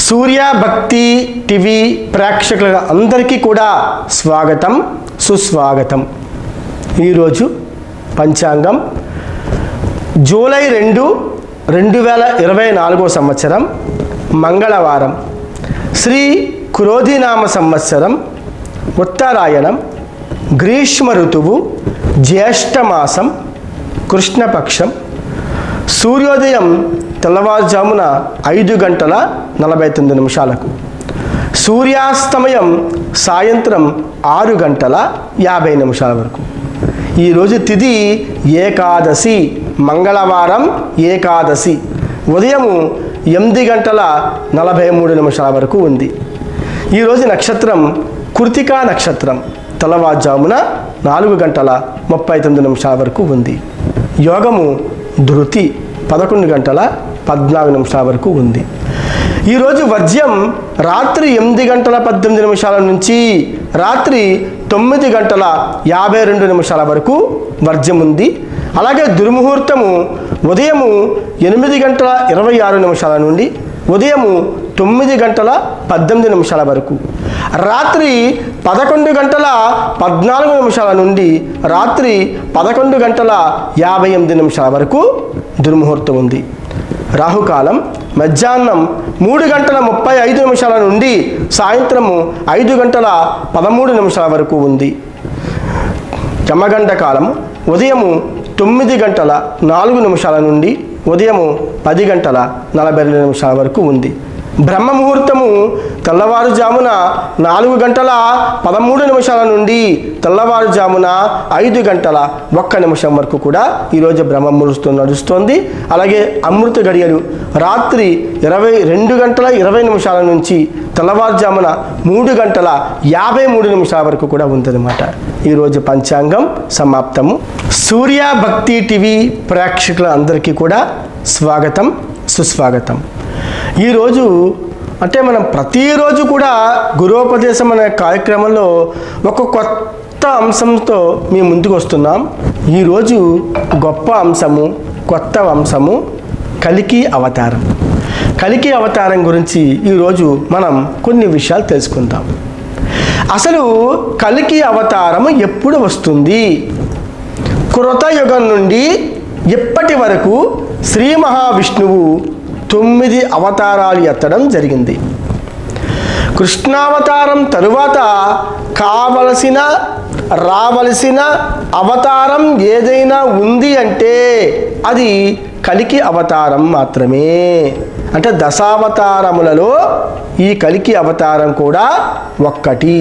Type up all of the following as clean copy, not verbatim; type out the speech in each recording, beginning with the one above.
సూర్య భక్తి టీవీ ప్రేక్షకుల అందరికీ కూడా స్వాగతం సుస్వాగతం. ఈరోజు పంచాంగం జూలై 2, 2024 సంవత్సరం మంగళవారం, శ్రీ క్రోధినామ సంవత్సరం, ఉత్తరాయణం, గ్రీష్మ ఋతువు, జ్యేష్ఠమాసం, కృష్ణపక్షం. సూర్యోదయం తెల్లవారుజామున 5:49, సూర్యాస్తమయం సాయంత్రం 6:50 వరకు. ఈరోజు తిథి ఏకాదశి, మంగళవారం ఏకాదశి. ఉదయము 8:43 వరకు ఉంది. ఈరోజు నక్షత్రం కృతికా నక్షత్రం, తెల్లవారుజామున 4:39 వరకు ఉంది. యోగము ధృతి 11:14 వరకు ఉంది. ఈరోజు వర్జ్యం రాత్రి 8:18 నుంచి రాత్రి 9:52 వరకు వర్జ్యం ఉంది. అలాగే దుర్ముహూర్తము ఉదయము 8:26 నుండి ఉదయము 9:18 వరకు, రాత్రి 11:14 నుండి రాత్రి 11:58 వరకు దుర్ముహూర్తం ఉంది. రాహుకాలం మధ్యాహ్నం 3:35 నుండి సాయంత్రము 5:13 వరకు ఉంది. యమగండ కాలం ఉదయము 9:04 నుండి ఉదయము 10:42 వరకు ఉంది. బ్రహ్మ ముహూర్తము తెల్లవారుజామున 4:13 నుండి తెల్లవారుజామున 5:01 వరకు కూడా ఈరోజు బ్రహ్మ ముహూర్తం నడుస్తుంది. అలాగే అమృత గడియలు రాత్రి 22:20 నుంచి తెల్లవారుజామున 3:53 వరకు కూడా ఉందన్నమాట. ఈరోజు పంచాంగం సమాప్తము. సూర్య భక్తి టీవీ ప్రేక్షకుల అందరికీ కూడా స్వాగతం సుస్వాగతం. ఈరోజు అంటే మనం ప్రతిరోజు కూడా గురోపదేశం అనే కార్యక్రమంలో ఒక కొత్త అంశంతో మేము ముందుకు వస్తున్నాం. ఈరోజు గొప్ప అంశము, కొత్త అంశము కలికి అవతారం. కలికి అవతారం గురించి ఈరోజు మనం కొన్ని విషయాలు తెలుసుకుందాం. అసలు కలికి అవతారం ఎప్పుడు వస్తుంది? కృతయుగం నుండి ఇప్పటి వరకు శ్రీ మహావిష్ణువు 9 అవతారాలు ఎత్తడం జరిగింది. కృష్ణావతారం తరువాత రావలసిన అవతారం ఏదైనా ఉంది అంటే అది కలికి అవతారం మాత్రమే. అంటే దశావతారములలో ఈ కలికి అవతారం కూడా ఒక్కటి.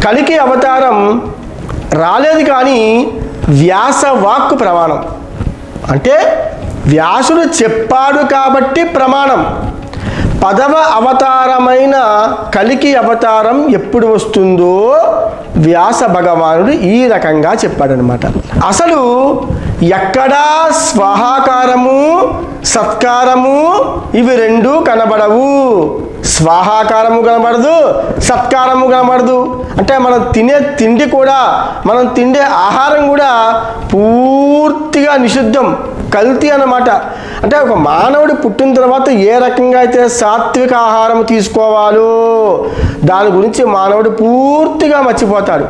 కలికి అవతారం రాలేదు కానీ వ్యాస వాక్కు ప్రమాణం. అంటే వ్యాసుడు చెప్పాడు కాబట్టి ప్రమాణం. 10వ అవతారమైన కలికి అవతారం ఎప్పుడు వస్తుందో వ్యాస భగవానుడు ఈ రకంగా చెప్పాడనమాట. అసలు ఎక్కడా స్వాహాకారము సత్కారము ఇవి రెండు కనబడవు. స్వాహాకారము కనబడదు, సత్కారము కనబడదు. అంటే మనం తినే తిండి కూడా, మనం తిండే ఆహారం కూడా పూర్తిగా నిషిద్ధం, కల్తీ అన్నమాట. అంటే ఒక మానవుడు పుట్టిన తర్వాత ఏ రకంగా అయితే సాత్విక ఆహారం తీసుకోవాలో దాని గురించి మానవుడు పూర్తిగా మర్చిపోతాడు.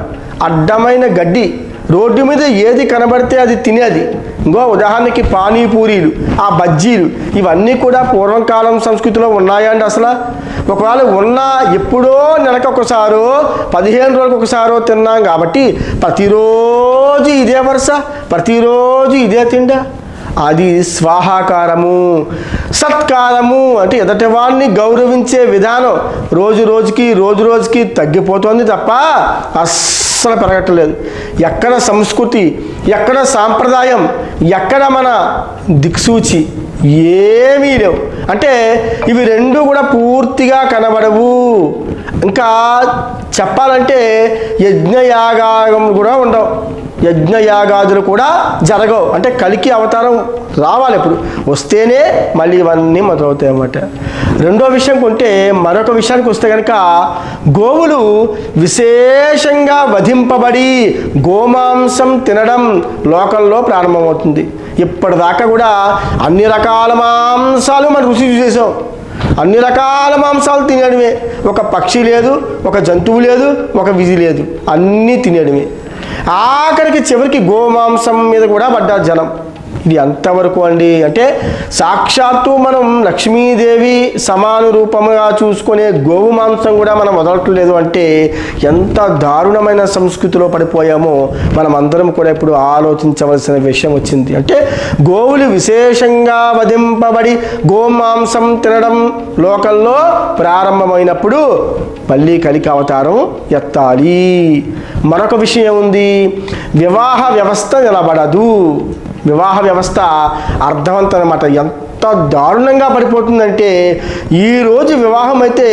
అడ్డమైన గడ్డి, రోడ్డు మీద ఏది కనబడితే అది తినేది. ఇంకో ఉదాహరణకి పానీపూరీలు, ఆ బజ్జీలు, ఇవన్నీ కూడా పూర్వకాలం సంస్కృతిలో ఉన్నాయా అండి? అసలు ఒకవేళ ఉన్నా ఎప్పుడో నెలకు ఒకసారో 15 రోజులకు ఒకసారో తిన్నాం కాబట్టి ప్రతిరోజు ఇదే వరుస, ప్రతిరోజు ఇదే తిండా. అది స్వాహాకారము. సత్కారము అంటే ఎదటివాడిని గౌరవించే విధానం రోజు రోజుకి తగ్గిపోతుంది తప్ప అస్సలు పెరగట్లేదు. ఎక్కడ సంస్కృతి, ఎక్కడ సాంప్రదాయం, ఎక్కడ మన దిక్సూచి ఏమీ లేవు. అంటే ఇవి రెండు కూడా పూర్తిగా కనబడవు. ఇంకా చెప్పాలంటే యజ్ఞయాగం కూడా ఉండవు. యజ్ఞయాగాదులు కూడా జరగవు. అంటే కలికి అవతారం రావాలి, ఇప్పుడు వస్తేనే మళ్ళీ ఇవన్నీ మొదలవుతాయి అన్నమాట. రెండో విషయం కొంటే మరొక విషయానికి వస్తే కనుక గోవులు విశేషంగా వధింపబడి గోమాంసం తినడం లోకంలో ప్రారంభమవుతుంది. ఇప్పటిదాకా కూడా అన్ని రకాల మాంసాలు మనం రుచి చేసాం, అన్ని రకాల మాంసాలు తినేయడమే. ఒక పక్షి లేదు, ఒక జంతువు లేదు, ఒక విధి లేదు, అన్నీ తినేయడమే. ఆఖరికి చివరికి గోమాంసం మీద కూడా పడ్డారు జనం. ఇది ఎంతవరకు అండి అంటే సాక్షాత్తు మనం లక్ష్మీదేవి సమాన రూపముగా చూసుకునే గోవు మాంసం కూడా మనం వదలట్లేదు అంటే ఎంత దారుణమైన సంస్కృతిలో పడిపోయామో మనం అందరం కూడా ఇప్పుడు ఆలోచించవలసిన విషయం వచ్చింది. అంటే గోవులు విశేషంగా వధింపబడి గోమాంసం తినడం లోకంలో ప్రారంభమైనప్పుడు మళ్ళీ కలికి అవతారం ఎత్తాలి. మరొక విషయం ఉంది, వివాహ వ్యవస్థ నిలబడదు. వివాహ వ్యవస్థ అర్థవంతం అన్నమాట. ఎంత దారుణంగా పడిపోతుందంటే ఈరోజు వివాహం అయితే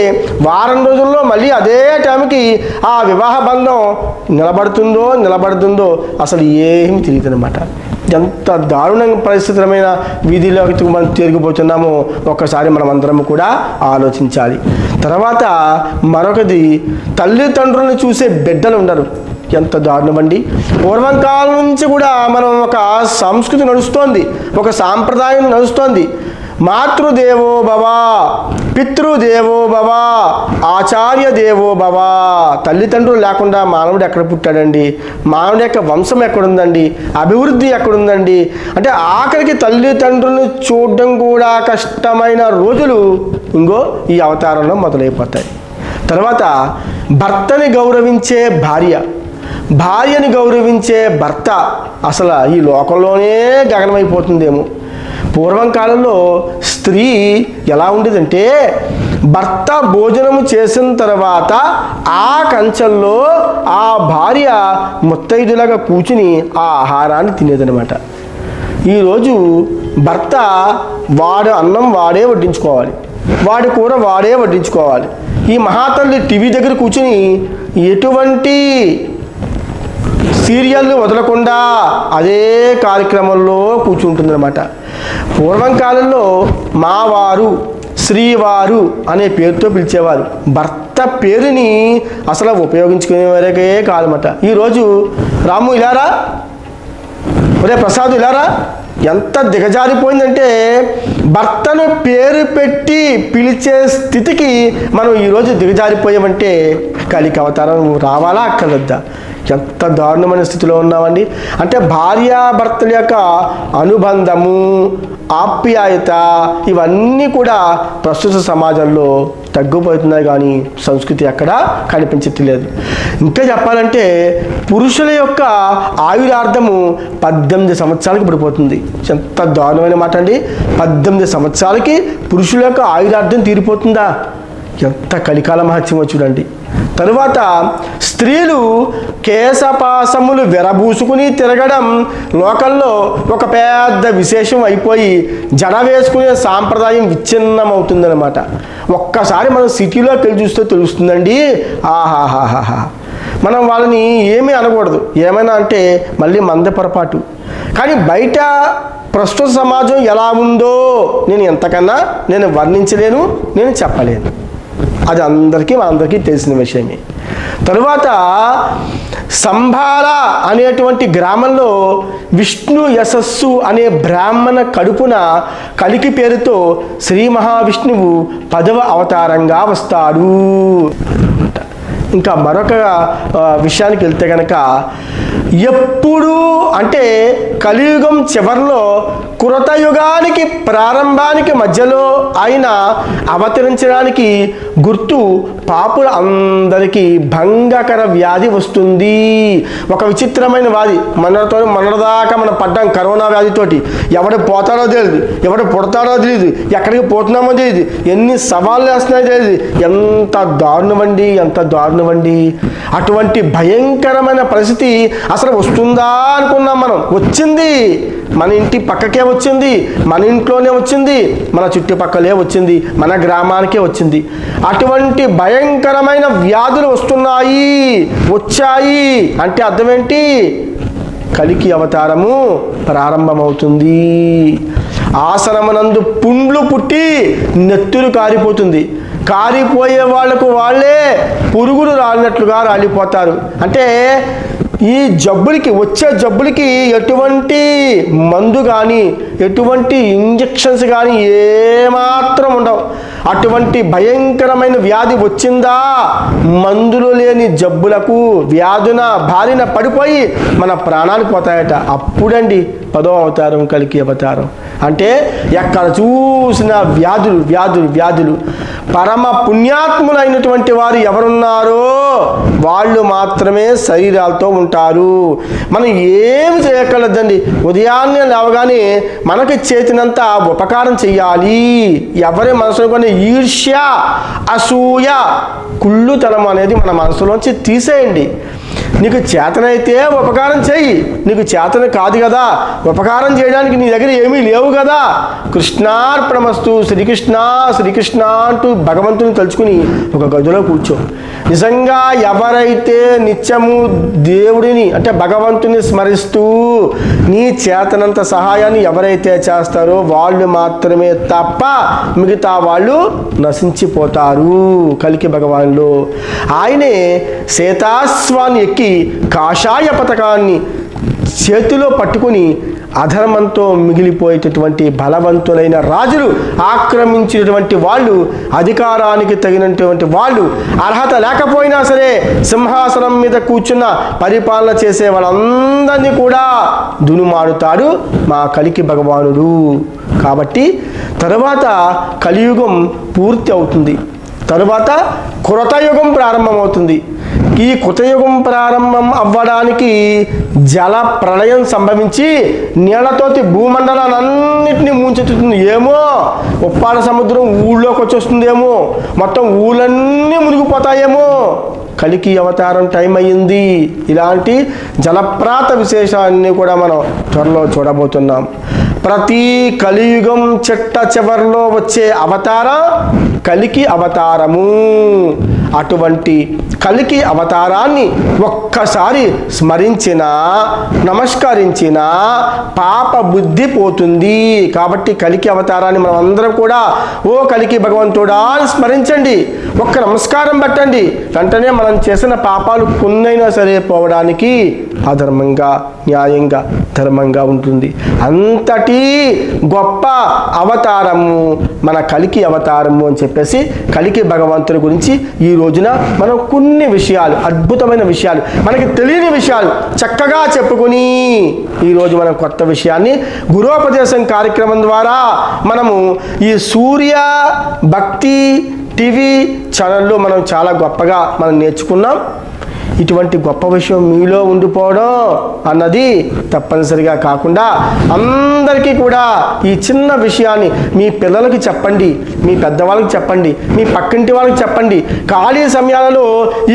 వారం రోజుల్లో మళ్ళీ అదే టైంకి ఆ వివాహ బంధం నిలబడుతుందో అసలు ఏమీ తెలియదు అనమాట. ఎంత దారుణంగా పరిస్థితులమైన వీధిలోకి మనం తిరిగిపోతున్నామో ఒక్కసారి మనం అందరం కూడా ఆలోచించాలి. తర్వాత మరొకది, తల్లిదండ్రులను చూసే బిడ్డలు ఉండరు. ఎంత దారుణం అండి. పూర్వం కాలం నుంచి కూడా మనం ఒక సంస్కృతి నడుస్తోంది, ఒక సాంప్రదాయం నడుస్తోంది. మాతృదేవో భవ, పితృదేవో భవ, ఆచార్య దేవో భవ. తల్లిదండ్రులు లేకుండా మానవుడు ఎక్కడ పుట్టాడండి? మానవుడి యొక్క వంశం ఎక్కడుందండి? అభివృద్ధి ఎక్కడుందండి? అంటే ఆఖరికి తల్లిదండ్రులను చూడడం కూడా కష్టమైన రోజులు ఇంకో ఈ అవతారంలో మొదలైపోతాయి. తర్వాత భర్తని గౌరవించే భార్యని గౌరవించే భర్త అసలు ఈ లోకంలోనే గగనమైపోతుందేమో. పూర్వం కాలంలో స్త్రీ ఎలా ఉండేదంటే భర్త భోజనము చేసిన తర్వాత ఆ కంచంలో ఆ భార్య ముత్తైదులాగా కూర్చుని ఆ ఆహారాన్ని తినేదనమాట. ఈరోజు భర్త వాడు అన్నం వాడే వడ్డించుకోవాలి, వాడి కూర వాడే వడ్డించుకోవాలి. ఈ మహాతల్లి టీవీ దగ్గర కూర్చుని ఎటువంటి సీరియల్ని వదలకుండా అదే కార్యక్రమంలో కూర్చుంటుందన్నమాట. పూర్వం కాలంలో మావారు, శ్రీవారు అనే పేరుతో పిలిచేవారు. భర్త పేరుని అసలు ఉపయోగించుకునే వరకే కాదన్నమాట. ఈరోజు రాము ఇలారా, ఒరే ప్రసాద్ ఇలారా, ఎంత దిగజారిపోయిందంటే భర్తను పేరు పెట్టి పిలిచే స్థితికి మనం ఈరోజు దిగజారిపోయామంటే కలికి అవతారం రావాలా అక్కర్లేదా? ఎంత దారుణమైన స్థితిలో ఉన్నామండి. అంటే భార్యాభర్తల యొక్క అనుబంధము, ఆప్యాయత ఇవన్నీ కూడా ప్రస్తుత సమాజంలో తగ్గిపోతున్నాయి, కానీ సంస్కృతి ఎక్కడ కనిపించట్లేదు. ఇంకా చెప్పాలంటే పురుషుల యొక్క ఆయురార్థము 18 సంవత్సరాలకి పడిపోతుంది. ఎంత దారుణమైన మాట అండి. 18 సంవత్సరాలకి పురుషుల యొక్క ఆయురార్థం తీరిపోతుందా? ఎంత కలికాల మహత్యమో చూడండి. తరువాత స్త్రీలు కేశపాసములు విరబూసుకుని తిరగడం లోకంలో ఒక పెద్ద విశేషం అయిపోయి జడ వేసుకునే సాంప్రదాయం విచ్ఛిన్నమవుతుందన్నమాట. ఒక్కసారి మనం సిటీలోకి వెళ్ళి చూస్తే తెలుస్తుందండి. ఆహాహాహా, మనం వాళ్ళని ఏమీ అనకూడదు, ఏమైనా అంటే మళ్ళీ మంద పొరపాటు. కానీ బయట ప్రస్తుత సమాజం ఎలా ఉందో నేను ఎంతకన్నా వర్ణించలేను, నేను చెప్పలేను. అది మనందరికీ తెలిసిన విషయమే. తరువాత సంభాల అనేటువంటి గ్రామంలో విష్ణు యశస్సు అనే బ్రాహ్మణ కడుపున కలికి పేరుతో శ్రీ మహావిష్ణువు 10వ అవతారంగా వస్తాడు. ఇంకా మరొక విషయానికి వెళ్తే కనుక ఎప్పుడు అంటే కలియుగం చివరిలో కృతయుగానికి ప్రారంభానికి మధ్యలో ఆయన అవతరించడానికి గుర్తు పాపుల అందరికీ భంగకర వ్యాధి వస్తుంది. ఒక విచిత్రమైన వ్యాధి. మొన్నటిదాకా మనం పడ్డాం కరోనా వ్యాధితోటి. ఎవడు పోతాడో తెలియదు, ఎవడు పుడతాడో తెలియదు, ఎక్కడికి పోతున్నామో తెలియదు, ఎన్ని సవాళ్ళు వేస్తున్నాయో తెలియదు. ఎంత దారుణమండి, ఎంత దారుణమండి. అటువంటి భయంకరమైన పరిస్థితి అసలు వస్తుందా అనుకున్నాం మనం. వచ్చింది, మన ఇంటి పక్కకే వచ్చింది, మన ఇంట్లోనే వచ్చింది, మన చుట్టుపక్కలే వచ్చింది, మన గ్రామానికే వచ్చింది. అటువంటి భయంకరమైన వ్యాధులు వచ్చాయి అంటే అర్థం ఏంటి? కలికి అవతారము ప్రారంభమవుతుంది. ఆసనమునందు పుండ్లు పుట్టి నెత్తురు కారిపోతుంది. కారిపోయే వాళ్లకు వాళ్ళే పురుగులు రాలినట్లుగా రాలిపోతారు. అంటే ఈ జబ్బులకి, వచ్చే జబ్బులకి ఎటువంటి మందు కానీ ఎటువంటి ఇంజెక్షన్స్ కానీ ఏమాత్రం ఉండవు. అటువంటి భయంకరమైన వ్యాధి వచ్చిందా, మందులు లేని జబ్బులకు వ్యాధున బారిన పడిపోయి మన ప్రాణాలు పోతాయట. అప్పుడండి 10వ అవతారం కలికి అవతారం. అంటే ఎక్కడ చూసిన వ్యాధులు వ్యాధులు వ్యాధులు. పరమ పుణ్యాత్ములైనటువంటి వారు ఎవరున్నారో వాళ్ళు మాత్రమే శరీరాలతో ఉంటారు. మనం ఏమి చేయగలదండి. ఉదయాన్నే లేవగానే మనకి చేతినంత ఉపకారం చెయ్యాలి. ఎవరి మనసులో కొన్ని ఈర్ష్య, అసూయ, కుళ్ళుతనం అనేది మన మనసులోంచి తీసేయండి. నీకు చేతనైతే ఉపకారం చెయ్యి. నీకు చేతన కాదు కదా, ఉపకారం చేయడానికి నీ దగ్గర ఏమీ లేవు కదా, కృష్ణార్పణమస్తు, శ్రీకృష్ణ శ్రీకృష్ణ అంటూ భగవంతుని తలుచుకుని ఒక గదిలో కూర్చో. నిజంగా ఎవరైతే నిత్యము దేవుడిని అంటే భగవంతుని స్మరిస్తూ నీ చేతనంత సహాయాన్ని ఎవరైతే చేస్తారో వాళ్ళు మాత్రమే తప్ప మిగతా వాళ్ళు నశించిపోతారు. కలికి భగవానులు ఆయనే సీతాశ్వాన్ని ఎక్కి కాషాయ పతకాన్ని చేతిలో పట్టుకుని అధర్మంతో మిగిలిపోయేటటువంటి బలవంతులైన రాజులు, ఆక్రమించినటువంటి వాళ్ళు, అధికారానికి తగినటువంటి వాళ్ళు, అర్హత లేకపోయినా సరే సింహాసనం మీద కూర్చున్న పరిపాలన చేసే వాళ్ళందరినీ కూడా దునుమాడుతాడు మా కలికి భగవానుడు. కాబట్టి తరువాత కలియుగం పూర్తి అవుతుంది. తరువాత కృతయుగం ప్రారంభమవుతుంది. ఈ కృతయుగం ప్రారంభం అవ్వడానికి జల ప్రళయం సంభవించి నీళ్లతోటి భూమండలాన్నింటినీ ముంచెత్తుతుంది. ఏమో ఉప్పాడ సముద్రం ఊళ్ళోకి వచ్చేస్తుందేమో, మొత్తం ఊళ్ళన్నీ మునిగిపోతాయేమో. కలికి అవతారం టైం అయ్యింది. ఇలాంటి జలప్రాత విశేషాన్ని కూడా మనం త్వరలో చూడబోతున్నాం. ప్రతి కలియుగం చిట్ట చివరిలో వచ్చే అవతారం కలికి అవతారము. అటువంటి కలికి అవతారాన్ని ఒక్కసారి స్మరించినా నమస్కరించినా పాప బుద్ధి పోతుంది. కాబట్టి కలికి అవతారాన్ని మనం అందరం కూడా ఓ కలికి భగవంతుడా అని స్మరించండి, ఒక్క నమస్కారం పెట్టండి. వెంటనే మనం చేసిన పాపాలు కొన్నైనా సరే పోవడానికి అధర్మంగా, న్యాయంగా, ధర్మంగా ఉంటుంది. అంతటి గొప్ప అవతారము మన కలికి అవతారము అని చెప్పేసి కలికి భగవంతుడి గురించి ఈ రోజున మనం కొన్ని విషయాలు, అద్భుతమైన విషయాలు, మనకి తెలియని విషయాలు చక్కగా చెప్పుకుని ఈరోజు మనం కొత్త విషయాన్ని గురోపదేశం కార్యక్రమం ద్వారా మనము ఈ సూర్య భక్తి టీవీ ఛానల్లో మనం చాలా గొప్పగా మనం నేర్చుకున్నాం. ఇటువంటి గొప్ప విషయం మీలో ఉండిపోవడం అన్నది తప్పనిసరిగా కాకుండా అందరికీ కూడా ఈ చిన్న విషయాన్ని మీ పిల్లలకి చెప్పండి, మీ పెద్దవాళ్ళకి చెప్పండి, మీ పక్కింటి వాళ్ళకి చెప్పండి. ఖాళీ సమయాలలో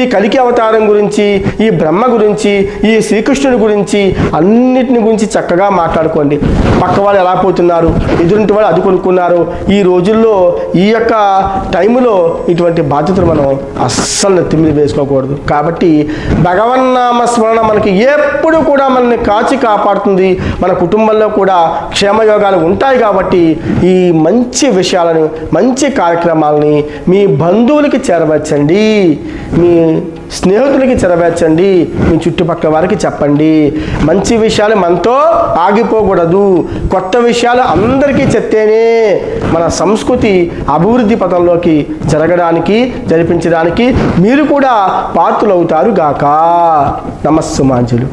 ఈ కలికి అవతారం గురించి, ఈ బ్రహ్మ గురించి, ఈ శ్రీకృష్ణుడి గురించి అన్నిటిని గురించి చక్కగా మాట్లాడుకోండి. పక్క వాళ్ళు ఎలా పోతున్నారు, ఎదురింటి వాళ్ళు అది కొనుక్కున్నారు. ఈ రోజుల్లో ఈ యొక్క టైంలో ఇటువంటి బాధ్యతలు మనం అస్సలు నెత్తి మీద వేసుకోకూడదు. కాబట్టి భగవన్నామ స్మరణ మనకి ఎప్పుడు కూడా మనల్ని కాచి కాపాడుతుంది. మన కుటుంబంలో కూడా క్షేమయోగాలు ఉంటాయి. కాబట్టి ఈ మంచి విషయాలను, మంచి కార్యక్రమాలని మీ బంధువులకి చేరవచ్చండి, మీ స్నేహితులకి చేరవేర్చండి, మీ చుట్టుపక్కల వారికి చెప్పండి. మంచి విషయాలు మనతో ఆగిపోకూడదు. కొత్త విషయాలు అందరికీ చెప్తేనే మన సంస్కృతి అభివృద్ధి పథంలోకి జరగడానికి, జరిపించడానికి మీరు కూడా పాత్రలు అవుతారు గాక. నమస్సుమాంజలు.